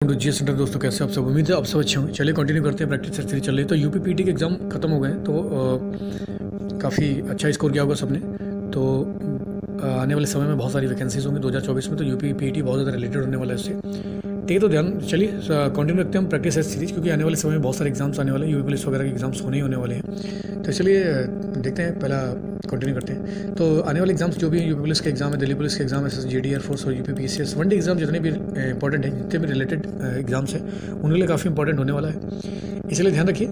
जी centre दोस्तों, कैसे आप सब? उम्मीद है आप सब अच्छे होंगे। चलिए कंटिन्यू करते हैं। प्रैक्टिस सीरीज चल रही है। तो यूपी पीटी के एग्ज़ाम खत्म हो गए हैं, तो काफ़ी अच्छा स्कोर किया होगा सबने। तो आने वाले समय में बहुत सारी वैकेंसीज होंगी 2024 में, तो यूपी पीटी बहुत ज़्यादा रिलेटेड होने वाला है उससे। ठीक है, तो ध्यान चलिए कंटिन्यू रखते हैं हम प्रैक्टिस सीरीज, क्योंकि आने वाले समय में बहुत सारे एग्जाम्स आने वाले हैं। यूपी पुलिस वगैरह के एग्जाम्स होने वाले हैं। तो चलिए देखते हैं, पहला कंटिन्यू करते हैं। तो आने वाले एग्जाम्स जो भी हैं, यूपी पुलिस के एग्जाम है, दिल्ली पुलिस के एग्जाम है, SSGD एयरफोर्स और यूपी PCS वनडे एग्जाम, जितने भी इंपॉर्टेंट हैं, जितने भी रिलेटेड एग्जाम्स हैं, उनके लिए काफ़ी इंपॉर्टेंट होने वाला है, इसलिए ध्यान रखिए।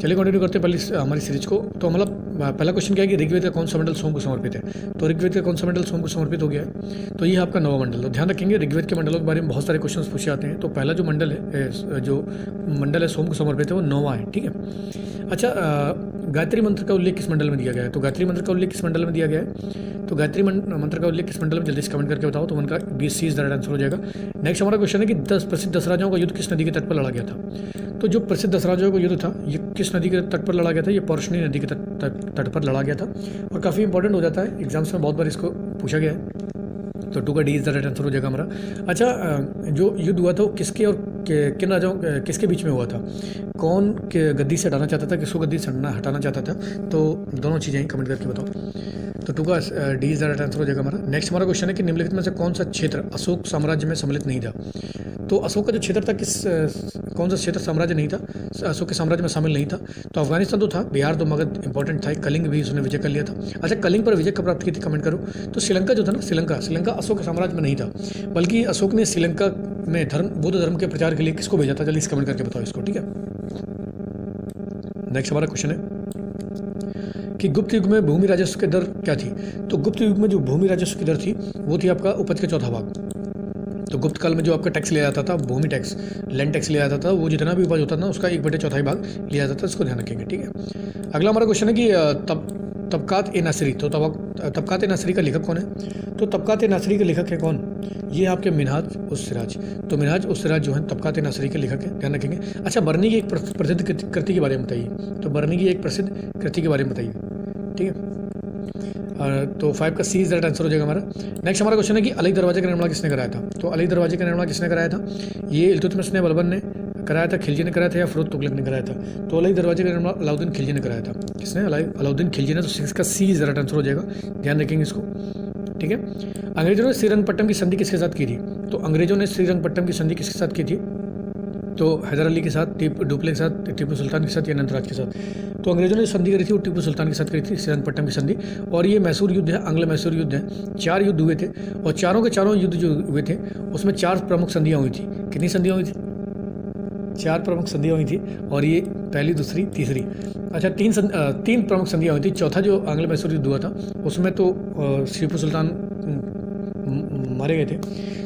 चलिए कंटिन्यू करते हैं पहले हमारी सीरीज को। तो मतलब पहला क्वेश्चन क्या है कि ऋग्वेद का कौन सा मंडल सोम को समर्पित है? तो ऋग्वेद का कौन सा मंडल सोम को समर्पित हो गया है? तो ये आपका नवा मंडल। तो ध्यान रखेंगे, ऋग्वेद के मंडलों के बारे में बहुत सारे क्वेश्चंस पूछे जाते हैं। तो पहला जो मंडल है सोम को समर्पित है, वो नौवां है। ठीक है। अच्छा, गायत्री मंत्र का उल्लेख किस मंडल में दिया गया है? तो गायत्री मंत्र का उल्लेख किस मंडल में दिया गया है? तो गायत्री मंत्र का उल्लेख किस मंडल में, जल्दी से कमेंट करके बताओ। तो उनका 20C is the right answer हो जाएगा। नेक्स्ट हमारा क्वेश्चन है कि 10 प्रसिद्ध 10 राजाओं का युद्ध किस नदी के तट पर लड़ा गया था? तो जो प्रसिद्ध 10 राजाओं का युद्ध था, ये किस नदी के तट पर लड़ा गया था? ये पौरुषणी नदी के तट पर लड़ा गया था, और काफ़ी इंपॉर्टेंट हो जाता है एग्जाम्स में, बहुत बार इसको पूछा गया है। तो 2 का D is the right answer हो जाएगा हमारा। अच्छा, जो युद्ध हुआ था वो किसके और किन राजाओं किसके बीच में हुआ था? कौन गद्दी से हटाना चाहता था, किसको गद्दी से हटाना चाहता था? तो दोनों चीज़ें कमेंट करके बताओ। तो 2 का D is the right answer हो जाएगा हमारा। नेक्स्ट हमारा क्वेश्चन है कि निम्नलिखित में से कौन सा क्षेत्र अशोक साम्राज्य में सम्मिलित नहीं था? तो अशोक का जो क्षेत्र था, कौन सा क्षेत्र साम्राज्य नहीं था, अशोक के साम्राज्य में शामिल नहीं था? तो अफगानिस्तान तो था, बिहार तो मगध इंपॉर्टेंट था, कलिंग भी उसने विजय कर लिया था। अच्छा, कलिंग पर विजय कब प्राप्त की थी, कमेंट करो। तो श्रीलंका जो था ना, श्रीलंका अशोक के साम्राज्य में नहीं था, बल्कि अशोक ने श्रीलंका में बुद्ध धर्म के प्रचार के लिए किसको भेजा था? जल्दी कमेंट करके बताओ इसको। ठीक है। नेक्स्ट हमारा क्वेश्चन है कि गुप्त युग में भूमि राजस्व की दर क्या थी? तो गुप्त युग में जो भूमि राजस्व की दर थी, वो थी आपका उपज का चौथा भाग। तो गुप्त काल में जो आपका टैक्स लिया जाता था, भूमि टैक्स, लैंड टैक्स लिया जाता था, वो जितना भी उपज होता था ना, उसका 1/4 भाग लिया जाता था। इसको ध्यान रखेंगे। ठीक है। अगला हमारा क्वेश्चन है कि तबकात ए नासिरी। तो तबकात ए नासिरी का लेखक कौन है? तो तबकात ए नासिरी के लेखक है कौन? ये आपके मिनहाज उस सिराज। तो मिनहाज उस सिराज जो है तबकात ए नासिरी के लेखक है, ध्यान रखेंगे। अच्छा, बर्नी की एक प्रसिद्ध कृति के बारे में बताइए। तो बर्नी की एक प्रसिद्ध कृति के बारे में बताइए। ठीक है। तो 5 का C इज राइट आंसर हो जाएगा हमारा। नेक्स्ट हमारा क्वेश्चन है कि अली दरवाजे का निर्माण किसने कराया था? तो अली दरवाजे का निर्माण किसने कराया था? ये इल्तुतमिश ने बलबन ने कराया था, खिलजी ने कराया था, या फिरोज तुगलक ने कराया था? तो अली दरवाजे का निर्माण अलाउद्दीन खिलजी ने कराया था। किसने? अलाउद्दीन खिलजी ने। तो 6 का C इज राइट आंसर हो जाएगा, ध्यान रखेंगे इसको। ठीक है। अंग्रेजों ने श्रीरंगपट्टम की संधि किसके साथ की थी? तो अंग्रेजों ने श्रीरंगपट्टम की संधि किसके साथ की थी? तो हैदर अली के साथ, डुप्ले के साथ, टीपू सुल्तान के साथ, या अनंतराज के साथ? तो अंग्रेजों ने संधि करी थी वो टीपू सुल्तान के साथ करी थी, श्रीरंगपट्टम की संधि। और ये मैसूर युद्ध है, आंग्ल मैसूर युद्ध है। 4 युद्ध हुए थे, और चारों के चारों युद्ध जो हुए थे, उसमें 4 प्रमुख संधियाँ हुई थी। कितनी संधियाँ हुई थी? 4 प्रमुख संधियाँ हुई थी, और ये पहली, दूसरी, तीसरी। अच्छा, 3 प्रमुख संधियाँ हुई थी। चौथा जो आंग्ल मैसूर युद्ध हुआ था, उसमें तो टीपू सुल्तान मारे गए थे।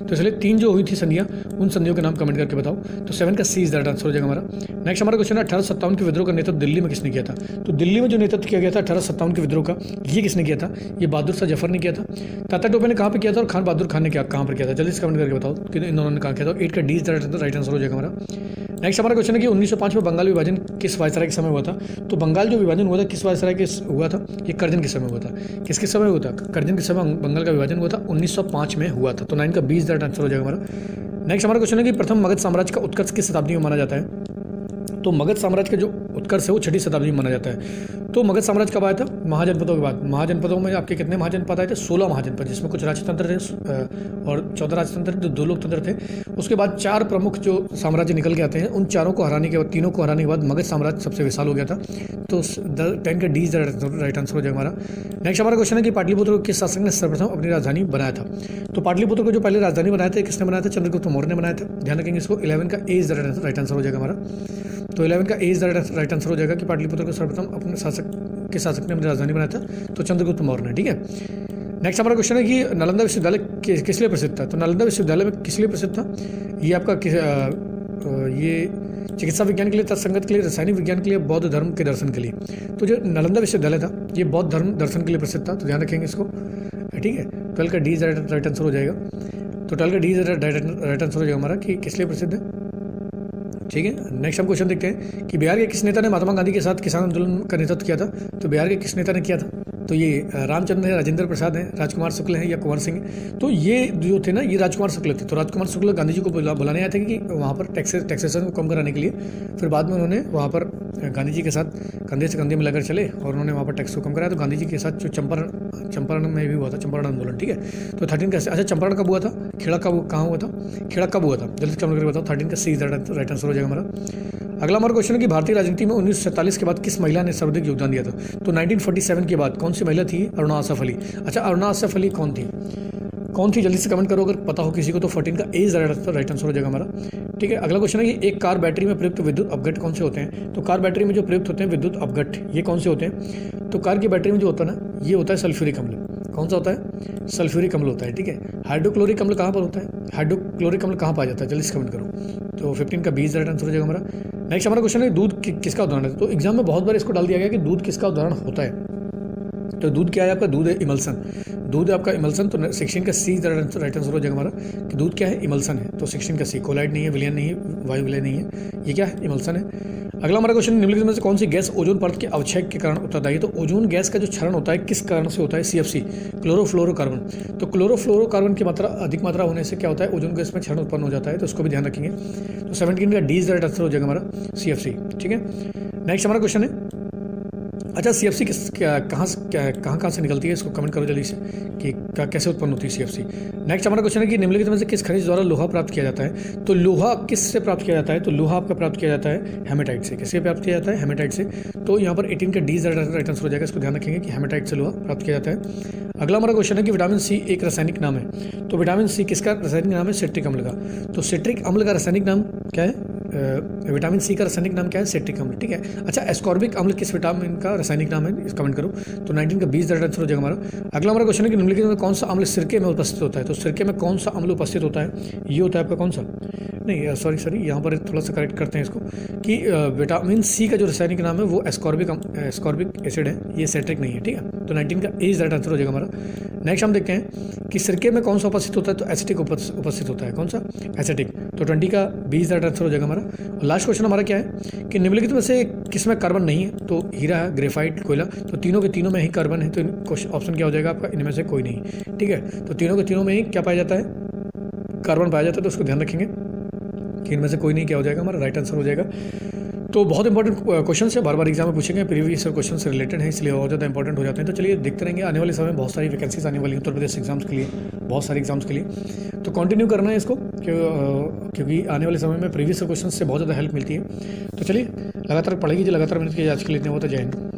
तो इसलिए 3 जो हुई थी संधियाँ, उन संधियों के नाम कमेंट करके बताओ। तो 7 का C is the right answer हो जाएगा हमारा। नेक्स्ट हमारा क्वेश्चन है 1857 के विद्रोह का नेतृत्व दिल्ली में किसने किया था? तो दिल्ली में जो नेतृत्व किया गया था 1857 के विद्रोह का, ये किसने किया था? ये बहादुर शाह जफर ने किया था। तात्या टोपे ने कहाँ पर किया था, और खान बहादुर खान ने कहाँ पर किया था? जल्दी से कमेंट करके बताओ कि इन दोनों ने कहाँ किया था। 8 का D is the right answer हो जाएगा हमारा। नेक्स्ट हमारा क्वेश्चन है कि 1905 में बंगाल विभाजन किस वायसराय के समय हुआ था? तो बंगाल जो विभाजन हुआ था, किस वायसराय के हुआ था? ये कर्जन के समय हुआ था। किसके समय हुआ था? कर्जन के समय बंगाल का विभाजन हुआ था, 1905 में हुआ था। तो 9 का B is the right answer हो जाएगा हमारा। नेक्स्ट हमारा क्वेश्चन है कि प्रथम मगध साम्राज्य का उत्कर्ष किस शताब्दी में माना जाता है? तो मगध साम्राज्य का जो उत्कर्ष है वो 6वीं शताब्दी में माना जाता है। तो मगध साम्राज्य कब आया था? महाजनपदों के बाद। महाजनपदों में आपके कितने महाजनपद आए थे? 16 महाजनपद, जिसमें कुछ राजतंत्र थे और 14 राजतंत्र थे, 2 लोकतंत्र थे। उसके बाद 4 प्रमुख जो साम्राज्य निकल के आते हैं, उन चारों को हराने के बाद, तीनों को हराने के बाद मगध साम्राज्य सबसे विशाल हो गया था। तो 10 का D इज राइट आंसर हो जाएगा हमारा। नेक्स्ट हमारा क्वेश्चन है कि पाटलिपुत्र को किस शासक ने सर्वप्रथम अपनी राजधानी बनाया था? तो पाटलिपुत्र को जो पहले राजधानी बनाया था, किसने बनाया था? चंद्रगुप्त मौर्य ने बनाया था, ध्यान रखेंगे इसको। 11 का A इज राइट आंसर हो जाएगा हमारा। तो 11 का A इज राइट आंसर हो जाएगा कि पाटलिपुत्र को सर्वप्रथम अपने शासक ने अपनी राजधानी बनाया था, तो चंद्रगुप्त मौर्य ने। ठीक है। नेक्स्ट हमारा क्वेश्चन है कि नालंदा विश्वविद्यालय किस लिए प्रसिद्ध था? तो नालंदा विश्वविद्यालय में किस लिए प्रसिद्ध था? ये आपका ये चिकित्सा विज्ञान के लिए, तत्संगत के लिए, रासायनिक विज्ञान के लिए, बौद्ध धर्म के दर्शन के लिए। तो जो नालंदा विश्वविद्यालय था, ये बौद्ध धर्म दर्शन के लिए प्रसिद्ध था, तो ध्यान रखेंगे इसको। ठीक है। 12 का D इज राइट आंसर हो जाएगा। तो 12 का D इज राइट आंसर हो जाएगा हमारा कि किस लिए प्रसिद्ध है। ठीक है। नेक्स्ट हम क्वेश्चन देखते हैं कि बिहार के किस नेता ने महात्मा गांधी के साथ किसान आंदोलन का नेतृत्व किया था? तो बिहार के किस नेता ने किया था? तो ये रामचंद्र है, राजेंद्र प्रसाद हैं, राजकुमार शुक्ल हैं या कुंवर सिंह हैं। तो ये जो थे ना, ये राजकुमार शुक्ल थे। तो राजकुमार शुक्ल गांधी जी को बुलाने आए थे कि वहाँ पर टैक्सेशन को कम कराने के लिए। फिर बाद में उन्होंने वहाँ पर गांधी जी के साथ कंधे से कंधे मिलाकर चले और उन्होंने वहाँ पर टैक्स को कम कराया। तो गांधी जी के साथ जो चंपारण में भी हुआ था, चंपारण आंदोलन, ठीक है। तो 13 का, अच्छा चंपारण कब हुआ था, खेड़ा कब, कहाँ हुआ था, खेड़ा कब हुआ था, जल्दी कमेंट करके बताओ। 13 का सी राइट आंसर हो जाएगा हमारा। अगला हमारा क्वेश्चन है कि भारतीय राजनीति में 1947 के बाद किस महिला ने सर्वाधिक योगदान दिया था। तो 1947 के बाद कौन सी महिला थी, अरुणा आसफ अली। अच्छा अरुणा आसफ अली कौन थी, जल्दी से कमेंट करो अगर पता हो किसी को। तो 14 का ए राइट आंसर हो जाएगा हमारा, ठीक है। अगला क्वेश्चन है कि एक कार बैटरी में प्रयुक्त विद्युत अपघट कौन से होते हैं। तो कार बैटरी में जो प्रयुक्त होते हैं विद्युत अपघट, ये कौन से होते हैं। तो कार की बैटरी में जो होता है ना, ये होता है सल्फ्यूरिक अम्ल। कौन सा होता है, सल्फ्यूरिक अम्ल होता है, ठीक है। हाइड्रोक्लोरिक अम्ल कहाँ पर होता है, हाइड्रोक्लोरिक अम्ल कहाँ पाया जाता है, जल्दी से कमेंट करो। तो 15 का 20 राइट आंसर हो जाएगा हमारा। नेक्स्ट हमारा क्वेश्चन है दूध किसका उदाहरण है। तो एग्जाम में बहुत बार इसको डाल दिया गया कि दूध किसका उदाहरण होता है। तो दूध क्या है आपका, दूध है इमल्सन, दूध है आपका इमल्सन। तो 16 का सी राइट आंसर हो जाएगा हमारा कि दूध क्या है, इमल्सन है। तो 16 का सी, कोलाइड नहीं है, विलयन नहीं है, वायु विलय नहीं है, ये क्या है, इमल्सन है। अगला हमारा क्वेश्चन, निम्नलिखित में से कौन सी गैस ओजोन परत के अवक्षय के कारण उत्तरदायी है। तो ओजोन गैस का जो क्षरण होता है किस कारण से होता है, CFC, क्लोरोफ्लोरोकार्बन। तो क्लोरोफ्लोरोकार्बन की मात्रा अधिक मात्रा होने से क्या होता है, ओजोन गैस में क्षरण उत्पन्न हो जाता है। तो उसको भी ध्यान रखेंगे। तो 17 का डी राइट आंसर हो जाएगा हमारा, CFC, ठीक है। नेक्स्ट हमारा क्वेश्चन है, अच्छा CFC कहाँ से निकलती है, इसको कमेंट करो जल्दी से कि कैसे उत्पन्न होती है CFC। नेक्स्ट हमारा क्वेश्चन है कि निम्नलिखित में से किस खनिज द्वारा लोहा प्राप्त किया जाता है। तो लोहा किस से प्राप्त किया जाता है। तो लोहा आपका प्राप्त किया जाता है हेमेटाइट से। किससे प्राप्त किया जाता है, हेमेटाइट से। तो यहाँ पर 18 का डी राइट आंसर हो जाएगा, इसको ध्यान रखेंगे कि हेमेटाइट से लोहा प्राप्त किया जाता है। अगला हमारा क्वेश्चन है कि विटामिन सी एक रासायनिक नाम है। तो विटामिन सी किसका रासायनिक नाम है, सिट्रिक अम्ल का। तो सिट्रिक अम्ल का रासायनिक नाम क्या है, विटामिन सी का रासायनिक नाम क्या है, सिट्रिक अम्ल, ठीक है। अच्छा एस्कॉर्बिक अम्ल किस विटामिन का रासायनिक नाम है, कमेंट करो। तो 19 का 20 राइट आंसर हो जाएगा हमारा। अगला हमारा क्वेश्चन है कि निम्नलिखित में कौन सा अम्ल सिरके में उपस्थित होता है। तो सिरके में कौन सा अम्ल उपस्थित होता है, ये होता है आपका कौन सा, नहीं सॉरी यहाँ पर थोड़ा सा करेक्ट करते हैं इसको कि विटामिन सी का जो रासायनिक नाम है वो एस्कॉर्बिक एसिड है, ये सिट्रिक नहीं है, ठीक है। तो 19 का ए राइट आंसर हो जाएगा हमारा। नेक्स्ट हम देखते हैं कि सिरके में कौन सा उपस्थित होता है। तो एसिटिक उपस्थित होता है, कौन सा, एसिटिक। तो 20 का 20 राइट आंसर हो जाएगा हमारा। और लास्ट क्वेश्चन हमारा क्या है कि निम्नलिखित में से किसमें कार्बन नहीं है। तो हीरा है, ग्रेफाइट, कोयला। तो तीनों के तीनों में ही कार्बन है। तो ऑप्शन क्या हो जाएगा आपका, इनमें से कोई नहीं, ठीक है। तो तीनों के तीनों में ही क्या पाया जाता है, कार्बन पाया जाता है। तो उसको ध्यान रखेंगे कि इनमें से कोई नहीं क्या हो जाएगा, हमारा राइट आंसर हो जाएगा। तो बहुत इंपॉर्टेंट क्वेश्चन है, बार बार एग्जाम में पूछेंगे, प्रीवियस क्वेश्चन से रिलेटेड है, इसलिए बहुत ज़्यादा इंपॉर्टेंट हो जाते हैं। तो चलिए देखते रहेंगे, आने वाले समय में बहुत सारी वैकेंसीज आने वाली हैं उत्तर प्रदेश एग्जाम्स के लिए, बहुत सारे एग्जाम्स के लिए। तो कंटिन्यू करना है इसको क्योंकि आने वाले समय में प्रीवियस क्वेश्चन से बहुत ज़्यादा हेल्प मिलती है। तो चलिए लगातार पढ़ेगी, जो लगातार मेहनत की, आज के लिए इतना होता है। जय हिंद।